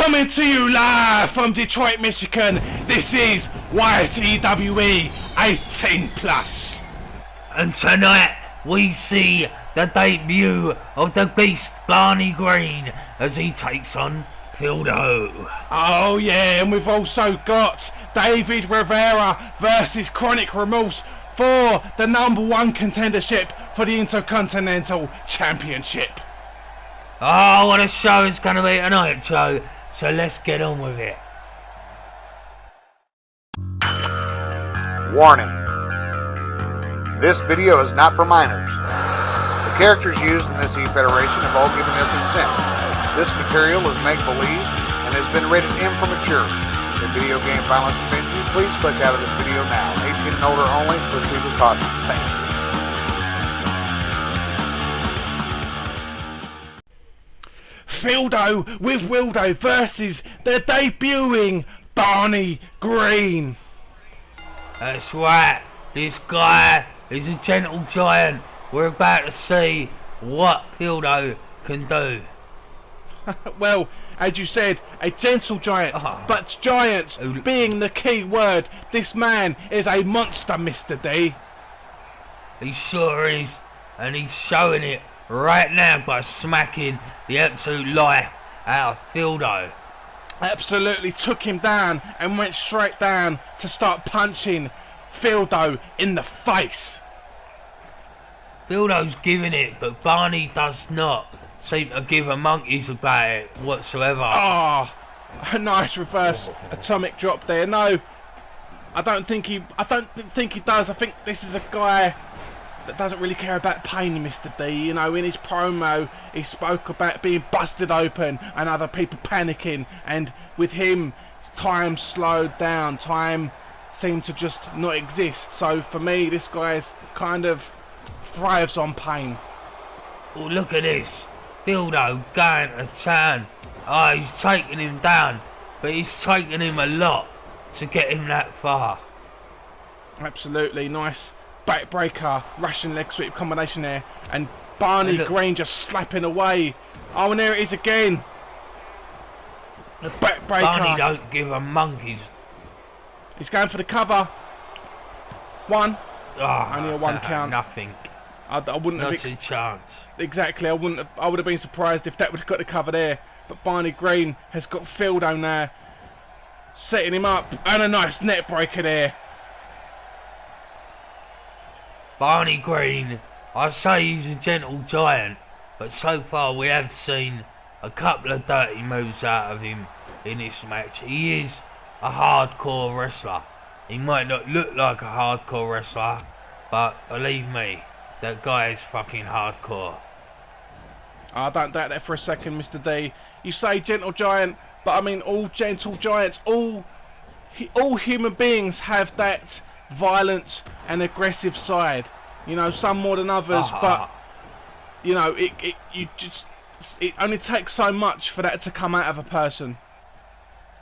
Coming to you live from Detroit, Michigan, this is YTWE 18+. And tonight we see the debut of the beast Barney Green as he takes on Phildo. Oh yeah, and we've also got David Rivera versus Kronic Remorse for the #1 contendership for the Intercontinental Championship. Oh, what a show it's going to be tonight, Joe. So let's get on with it. Warning. This video is not for minors. The characters used in this E-Federation have all given their consent. This material is make-believe and has been rated M for mature. If video game violence offends you, please click out of this video now. 18 and older only. Proceed with caution. Thank you. Phildo with Willdo versus the debuting Barney Green. That's right. This guy is a gentle giant. We're about to see what Phildo can do. Well, as you said, a gentle giant, but giant being the key word. This man is a monster, Mr. D. He sure is, and he's showing it right now by smacking the absolute life out of Phildo. Absolutely took him down and went straight down to start punching Phildo in the face. Phildo's giving it, but Barney does not seem to give a monkey's about it whatsoever. Oh, a nice reverse atomic drop there. No, I don't think he does. I think this is a guy that doesn't really care about pain, Mr. D. You know, in his promo, he spoke about being busted open and other people panicking, and with him, time slowed down. Time seemed to just not exist. So for me, this guy's kind of thrives on pain. Oh, look at this. Phildo going to town. Oh, he's taking him down, but he's taking him a lot to get him that far. Absolutely nice backbreaker, Russian leg sweep combination there, and Barney Green just slapping away. Oh, and there it is again. The backbreaker. Barney don't give a monkey's. He's going for the cover. One. Oh, only a one count. Nothing. I wouldn't Not have. a chance. Exactly. I wouldn't have. I would have been surprised if that would have got the cover there. But Barney Green has got Phildo now, setting him up, and a nice net breaker there. Barney Green, I say he's a gentle giant, but so far we have seen a couple of dirty moves out of him in this match. He is a hardcore wrestler. He might not look like a hardcore wrestler, but believe me, that guy is fucking hardcore. I don't doubt that for a second, Mr. D. You say gentle giant, but I mean all gentle giants, all human beings have that violent and aggressive side. You know, some more than others, but you know, it only takes so much for that to come out of a person.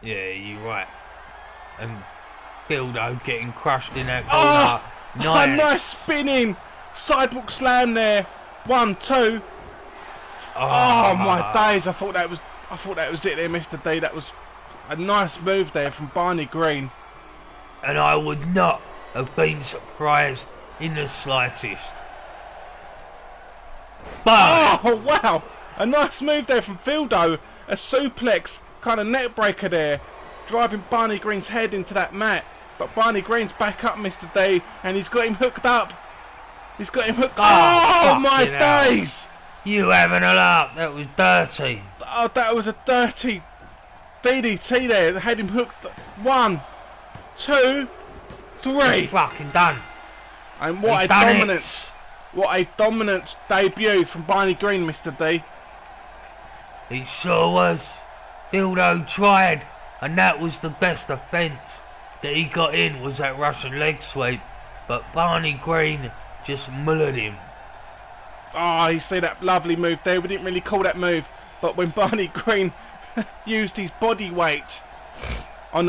Yeah, you're right. And Phildo getting crushed in that corner. Nice. A nice spinning sidewalk slam there. 1, 2. Oh my days! I thought that was it there, Mr. D. That was a nice move there from Barney Green. And I would not have been surprised in the slightest. But oh wow! A nice move there from Phildo. A suplex kind of net breaker there, driving Barney Green's head into that mat. But Barney Green's back up, Mr. D, and he's got him hooked up. He's got him hooked up. Oh my days! You having a laugh? That was dirty. Oh, that was a dirty DDT there. They had him hooked. 1, 2, 3. Fucking done. And what a dominance! What a dominant debut from Barney Green, Mr. D. He sure was. Phildo tried, and that was the best offence that he got in, was that Russian leg sweep. But Barney Green just mullered him. Oh, you see that lovely move there. We didn't really call that move, but when Barney Green used his body weight on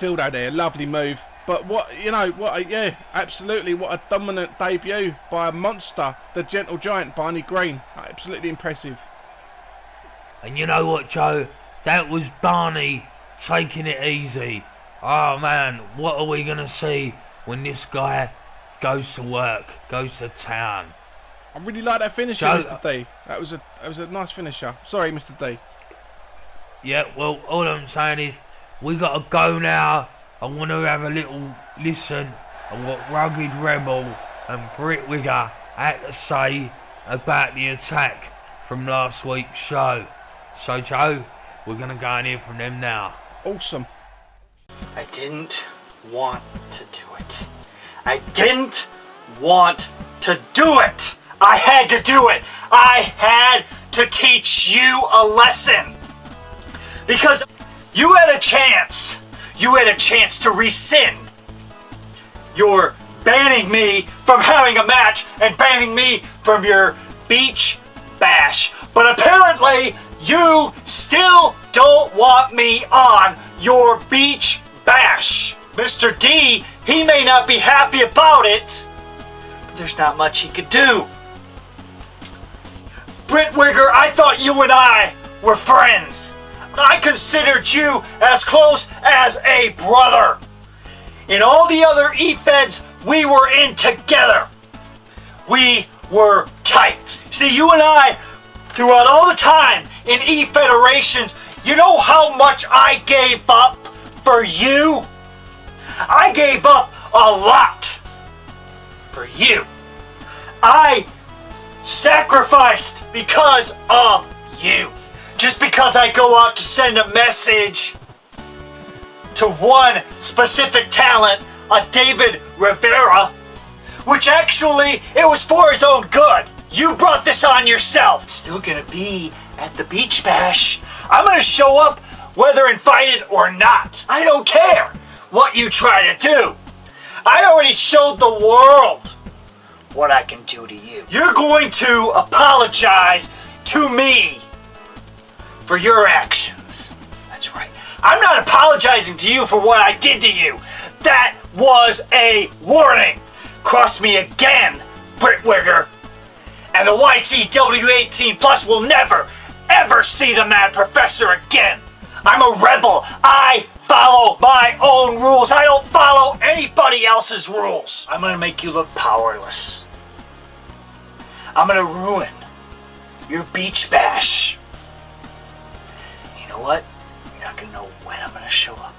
Phildo there, lovely move. But yeah, absolutely, what a dominant debut by a monster, the gentle giant Barney Green. Absolutely impressive. And you know what, Joe? That was Barney taking it easy. Oh man, what are we gonna see when this guy goes to work, goes to town? I really like that finisher, So- Mr. D. That was a nice finisher. Sorry, Mr. D. Yeah, well, all I'm saying is, we gotta go now. I want to have a little listen of what Rugged Rebel and Britwigger had to say about the attack from last week's show. So, Joe, we're gonna go and hear from them now. Awesome. I didn't want to do it. I didn't want to do it. I had to do it. I had to teach you a lesson. Because you had a chance. You had a chance to rescind. You're banning me from having a match and banning me from your beach bash. But apparently, you still don't want me on your beach bash. Mr. D, he may not be happy about it, but there's not much he could do. Britwigger, I thought you and I were friends. I considered you as close as a brother. In all the other EFEDs we were in together, we were tight. See, you and I, throughout all the time in E-Federations, you know how much I gave up for you? I gave up a lot for you. I sacrificed because of you. Just because I go out to send a message to one specific talent, a David Rivera, which actually, it was for his own good. You brought this on yourself. Still gonna be at the beach bash. I'm gonna show up whether invited or not. I don't care what you try to do. I already showed the world what I can do to you. You're going to apologize to me for your actions. That's right. I'm not apologizing to you for what I did to you. That was a warning. Cross me again, Britwigger, and the YTWE 18 Plus will never, ever see the Mad Professor again. I'm a rebel. I follow my own rules. I don't follow anybody else's rules. I'm gonna make you look powerless. I'm gonna ruin your beach bash. You know what? You're not gonna know when I'm gonna show up.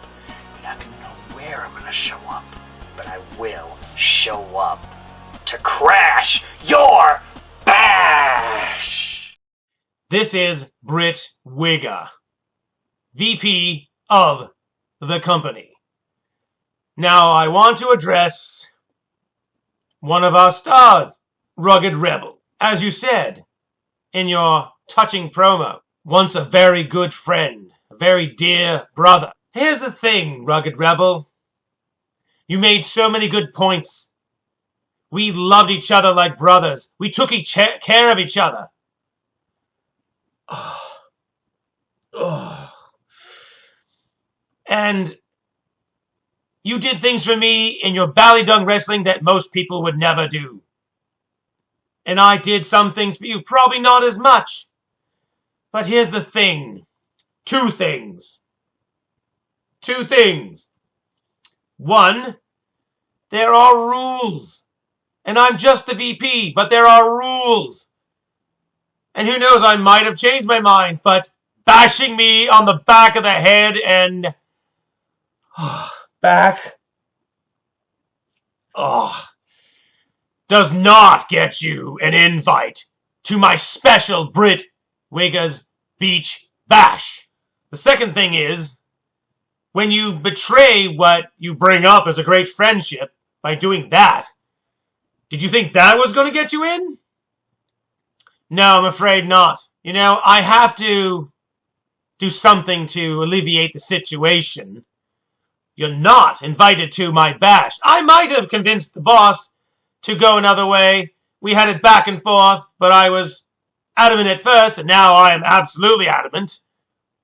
You're not gonna know where I'm gonna show up. But I will show up to crash your bash. This is Britwigger, VP of the company. Now I want to address one of our stars, Rugged Rebel. As you said in your touching promo, once a very good friend, a very dear brother. Here's the thing, Rugged Rebel. You made so many good points. We loved each other like brothers. We took care of each other. And you did things for me in your ballydung wrestling that most people would never do. And I did some things for you, probably not as much. But here's the thing. Two things. One, there are rules. And I'm just the VP, but there are rules. And who knows, I might have changed my mind, but bashing me on the back of the head and back does not get you an invite to my special Britwigger's Beach Bash. The second thing is, when you betray what you bring up as a great friendship by doing that, did you think that was going to get you in? No, I'm afraid not. You know, I have to do something to alleviate the situation. You're not invited to my bash. I might have convinced the boss to go another way. We had it back and forth, but I was adamant at first, and now I am absolutely adamant.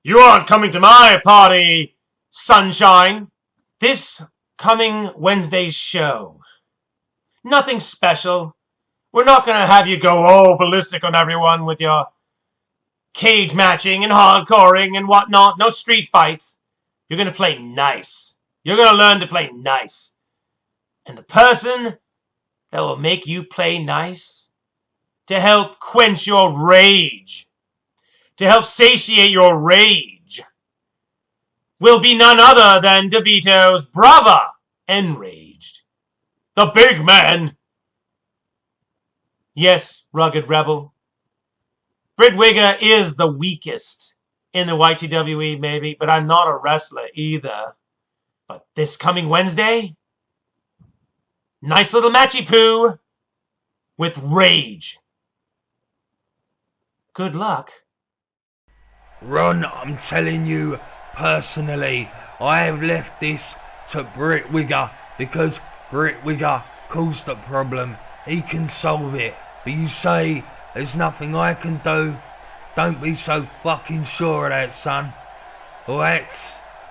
You aren't coming to my party, sunshine. This coming Wednesday's show. Nothing special. We're not going to have you go all ballistic on everyone with your cage matching and hardcoring and whatnot. No street fights. You're going to play nice. You're going to learn to play nice. And the person that will make you play nice, to help quench your rage, to help satiate your rage, will be none other than DeVito's brother, Enraged. The big man. Yes, rugged rebel. Britwigger is the weakest in the YTWE, maybe, but I'm not a wrestler either. But this coming Wednesday, nice little matchy poo with Rage. Good luck. Ron, I'm telling you personally, I have left this to Britwigger because Britwigger caused the problem. He can solve it. But you say there's nothing I can do? Don't be so fucking sure of that, son. Alright?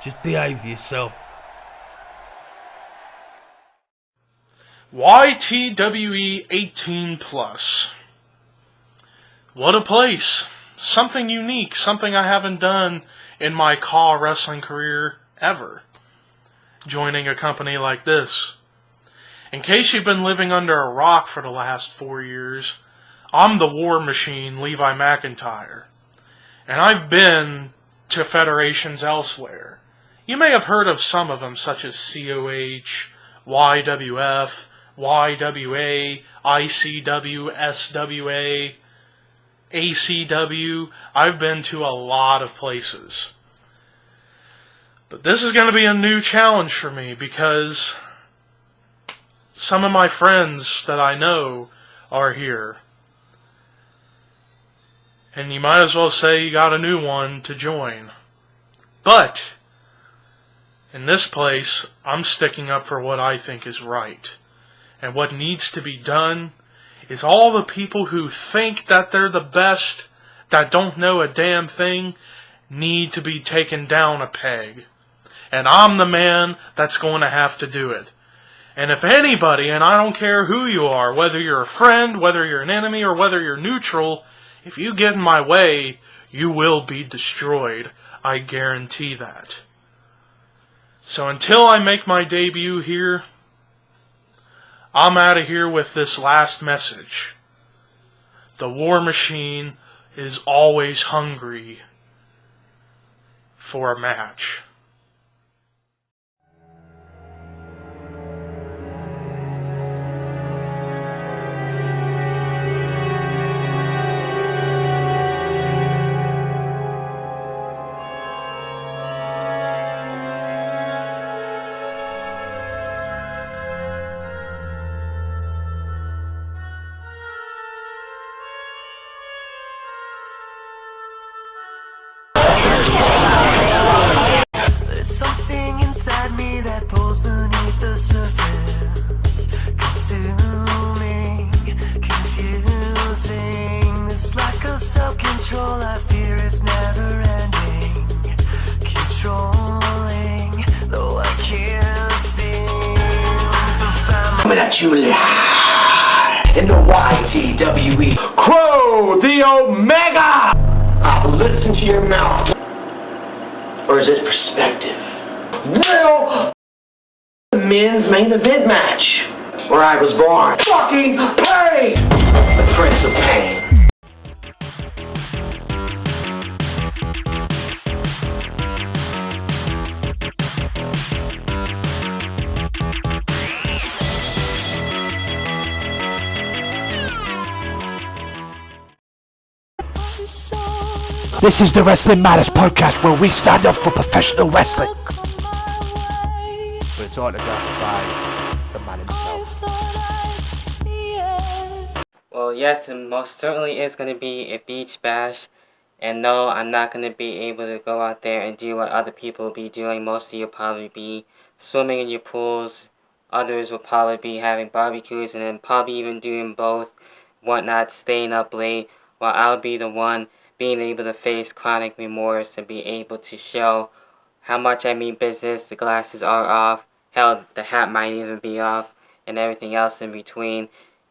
Just behave yourself. YTWE 18+. What a place. Something unique, something I haven't done in my CAW wrestling career ever. Joining a company like this. In case you've been living under a rock for the last 4 years, I'm the War Machine, Levi McIntyre. And I've been to federations elsewhere. You may have heard of some of them, such as COH, YWF, YWA, ICW, SWA, ACW. I've been to a lot of places. But this is going to be a new challenge for me because some of my friends that I know are here. And you might as well say you got a new one to join. But in this place, I'm sticking up for what I think is right. And what needs to be done is all the people who think that they're the best, that don't know a damn thing, need to be taken down a peg. And I'm the man that's going to have to do it. And if anybody, and I don't care who you are, whether you're a friend, whether you're an enemy, or whether you're neutral, if you get in my way, you will be destroyed. I guarantee that. So until I make my debut here, I'm out of here with this last message. The War Machine is always hungry for a match. There's something inside me that pulls beneath the surface, consuming, confusing. This lack of self-control I fear is never ending, controlling, though I can't seem to find Coming at you live in the YTWE. Crow the Omega! I'll listen to your mouth. Or is it perspective? Real men's main event match where I was born. Fucking pain! The Prince of Pain. This is the Wrestling Matters podcast where we stand up for professional wrestling. But it's autographed by the man himself. Well, yes, it most certainly is going to be a beach bash. And no, I'm not going to be able to go out there and do what other people will be doing. Most of you will probably be swimming in your pools. Others will probably be having barbecues and then probably even doing both, whatnot, staying up late. While I'll be the one being able to face Kronic Remorse and be able to show how much I mean business. The glasses are off. Hell, the hat might even be off and everything else in between.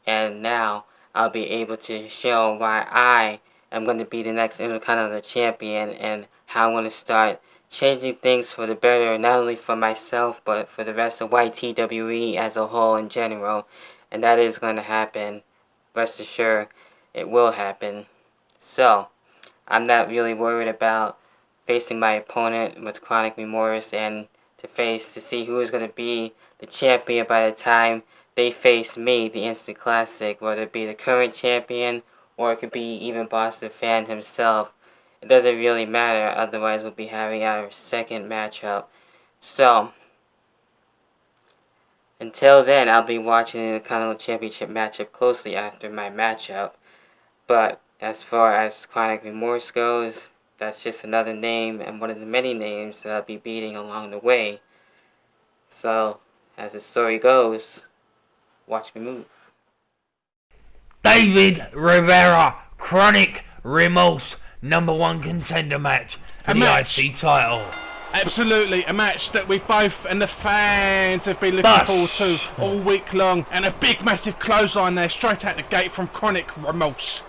And now I'll be able to show why I I'm going to be the next Intercontinental Champion, and how I'm going to start changing things for the better, not only for myself, but for the rest of YTWE as a whole in general. And that is going to happen. Rest assured, it will happen. So, I'm not really worried about facing my opponent with Kronic Remorse and to see who is going to be the champion by the time they face me, the Instant Classic, whether it be the current champion or it could be even Boston Fan himself. It doesn't really matter, otherwise we'll be having our second matchup. So, until then, I'll be watching the Intercontinental Championship matchup closely after my matchup. But as far as Kronic Remorse goes, that's just another name and one of the many names that I'll be beating along the way. So, as the story goes, watch me move. David Rivera, Kronic Remorse, #1 contender match for the IC title. Absolutely, a match that we both and the fans have been looking forward to all week long. And a big massive clothesline there straight out the gate from Kronic Remorse.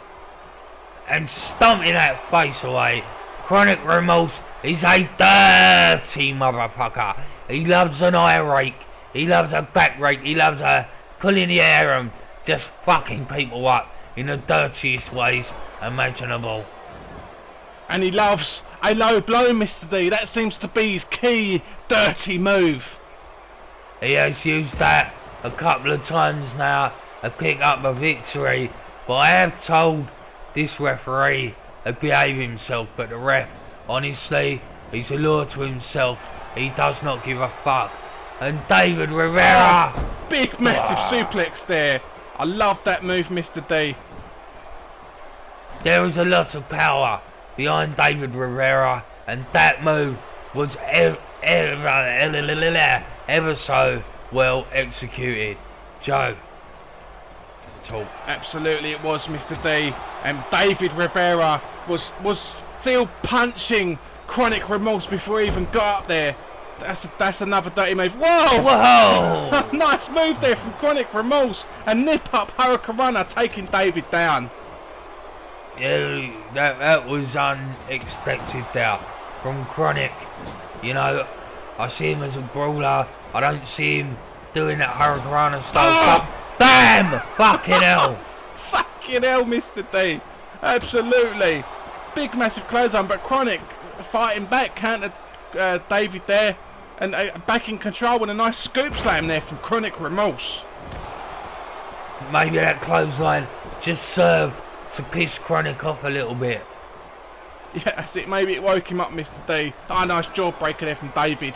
And stomping that face away, Kronic Remorse is a dirty motherfucker. He loves an eye rake, he loves a back rake, he loves a pulling the hair and just fucking people up in the dirtiest ways imaginable. And he loves a low blow, Mr. D. That seems to be his key dirty move. He has used that a couple of times now to pick up a victory, but I have told this referee to behave himself, but the ref, honestly, he's a law to himself. He does not give a fuck. And David Rivera, big massive suplex there. I love that move, Mr. D. There is a lot of power behind David Rivera, and that move was ever so well executed. Joe, talk. Absolutely it was, Mr. D. And David Rivera was still punching Kronic Remorse before he even got up there. That's another dirty move. Whoa! Whoa! Nice move there from Kronic Remorse. And nip up Hurricanrana taking David down. Yeah, that was unexpected there from Kronic. You know, I see him as a brawler. I don't see him doing that Hurricanrana stuff. Damn! Fucking hell! Fucking hell, Mr. D. Absolutely. Big massive clothesline, but Kronic fighting back, countered David there, and back in control with a nice scoop slam there from Kronic Remorse. Maybe that clothesline just served to piss Kronic off a little bit. Yeah, that's it. Maybe it woke him up, Mr. D. Oh, nice jawbreaker there from David.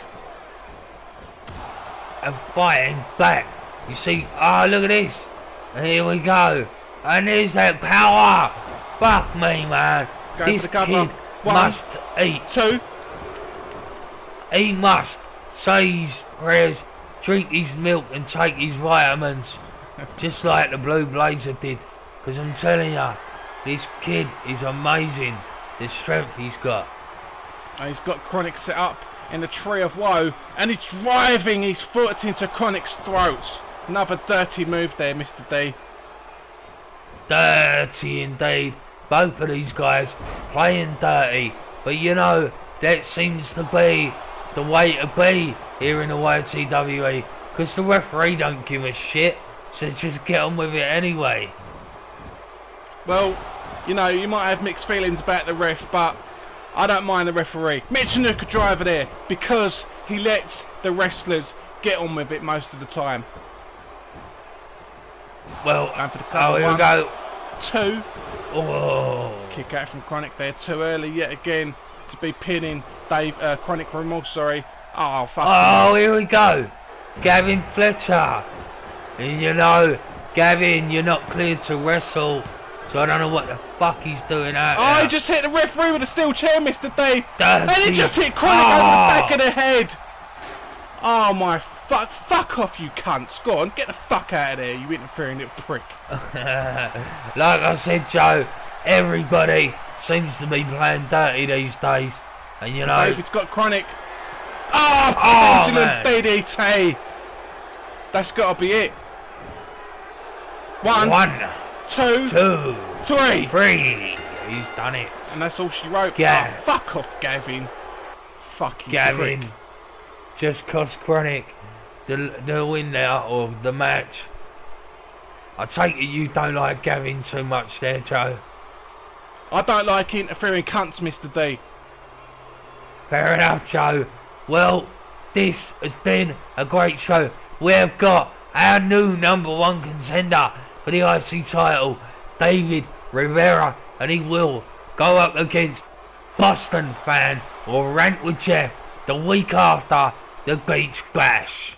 And fighting back. You see, look at this. And here we go. And there's that power. Fuck me, man. This kid must eat. 2. He must say his prayers, drink his milk and take his vitamins. Just like the Blue Blazer did. Because I'm telling you, this kid is amazing. The strength he's got. And he's got Kronic set up in the Tree of Woe. And he's driving his foot into Kronic's throat. Another dirty move there, Mr. D. Dirty indeed. Both of these guys playing dirty. But you know, that seems to be the way to be here in the YTWE. Because the referee don't give a shit. So just get on with it anyway. Well, you know, you might have mixed feelings about the ref, but I don't mind the referee. Michinook driver there, because he lets the wrestlers get on with it most of the time. Well, for the here we go. 2. Oh. Kick out from Kronic there, too early yet again to be pinning Kronic Remorse, sorry. Oh, fuck. Oh, here we go. Gavin Fletcher. And you know, Gavin, you're not cleared to wrestle. So I don't know what the fuck he's doing out there. Oh, he just hit the referee with a steel chair, Mr. D. And he just hit Kronic over the back of the head. Oh my fuck. Fuck off, you cunts. Go on, get the fuck out of there, you interfering little prick. Like I said, Joe, everybody seems to be playing dirty these days. And you know... David's got Kronic. Oh, man. BDT. That's got to be it. 1, 2, 3. he's done it. And that's all she wrote. Yeah. Oh, fuck off, Gavin. Fucking Gavin, prick. just cost Kronic the win there of the match. I take it you don't like Gavin too much there, Joe. I don't like interfering cunts, Mr. D. Fair enough, Joe. Well, this has been a great show. We've got our new #1 contender for the IC title, David Rivera, and he will go up against Boston Fan or Rant with Jeff the week after the Beach Bash.